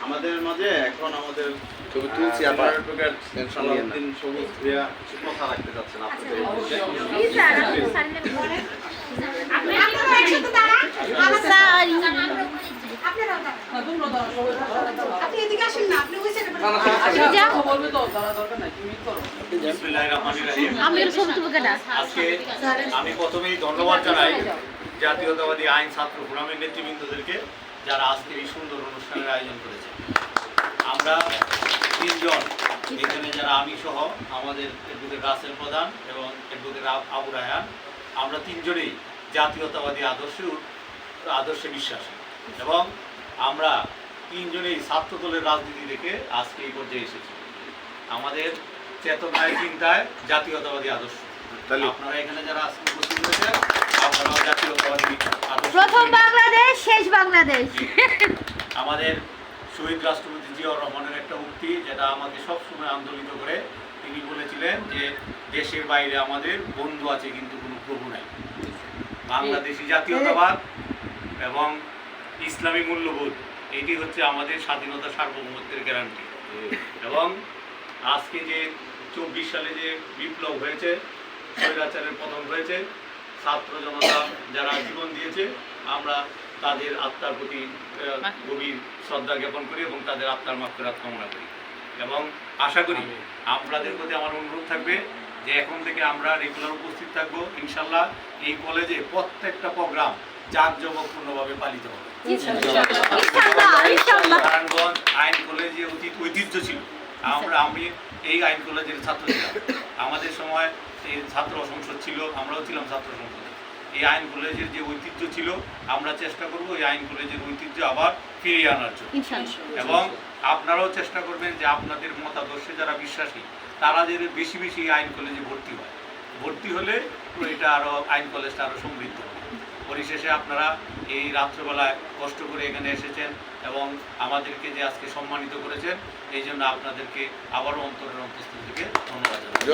আমাদের মাঝে এখন আমাদের ছবি তুলছি আবার সালাউদ্দিন সবুজ ভাইয়া কিছু কথা রাখতে চাচ্ছেন আপনাদের আমি প্রথমেই ধন্যবাদ জানাই জাতীয়তাবাদী আইন ছাত্র ফোরামের নেতৃবৃন্দদেরকে যারা আজকে এই সুন্দর অনুষ্ঠানের আয়োজন করেছে। আমরা তিনজন এখানে যারা আমি সহ আমাদের এডভোকেট রাসেল প্রধান এবং এডভোকেট আবু রায়হান, আমরা তিনজনেই জাতীয়তাবাদী আদর্শে বিশ্বাসী এবং আমরা তিনজনেই ছাত্রদলের রাজনীতি দেখে আজকে এই পর্যায়ে এসেছি। আমাদের চেতনায় চিন্তায় জাতীয়তাবাদী আদর্শ। আপনারা এখানে যারা উপস্থিত হয়েছেন আপনারাও জাতীয়তাবাদী আদর্শ। প্রথম বাংলাদেশ শেষ বাংলাদেশ। আমাদের শহীদ রাষ্ট্রপতি জিয়াউর রহমানের একটা উক্তি যেটা আমাকে সবসময় আন্দোলিত করে, তিনি বলেছিলেন যে দেশের বাইরে আমাদের বন্ধু আছে কিন্তু কোনো প্রভু নাই। বাংলাদেশি জাতীয়তাবাদ এবং ইসলামী মূল্যবোধ এটি হচ্ছে আমাদের স্বাধীনতা সার্বভৌমত্বের গ্যারান্টি। এবং আজকে যে 24 সালে যে বিপ্লব হয়েছে, স্বৈরাচারের পতন হয়েছে, ছাত্র জনতা যারা জীবন দিয়েছে, আমরা তাদের আত্মার প্রতি গভীর শ্রদ্ধা জ্ঞাপন করি এবং তাদের আত্মার মাগফিরাত কামনা করি। এবং আশা করি আপনাদের প্রতি আমার অনুরোধ থাকবে যে এখন থেকে আমরা রেগুলার উপস্থিত থাকবো ইনশাল্লাহ। এই কলেজে প্রত্যেকটা প্রোগ্রাম জাঁকজমকপূর্ণভাবে পালিত হবে। নারায়ণগঞ্জ আইন কলেজে অতীত ঐতিহ্য ছিল। আমি এই আইন কলেজের ছাত্র ছিলাম, আমাদের সময় এই ছাত্র সংসদ ছিল, আমরাও ছিলাম ছাত্র সংসদে। এই আইন কলেজের যে ঐতিহ্য ছিল আমরা চেষ্টা করব এই আইন কলেজের ঐতিহ্য আবার ফিরিয়ে আনার জন্য। এবং আপনারাও চেষ্টা করবেন যে আপনাদের মতাদর্শে যারা বিশ্বাসী তারা যে বেশি বেশি আইন কলেজে ভর্তি হলে এটা আরও আইন কলেজটা আরও সমৃদ্ধ হবে। পরিশেষে আপনারা এই রাত্রেবেলায় কষ্ট করে এখানে এসেছেন এবং আমাদেরকে যে আজকে সম্মানিত করেছেন এই জন্য আপনাদেরকে আবারও অন্তরের অন্তঃস্থল থেকে ধন্যবাদ জানাই।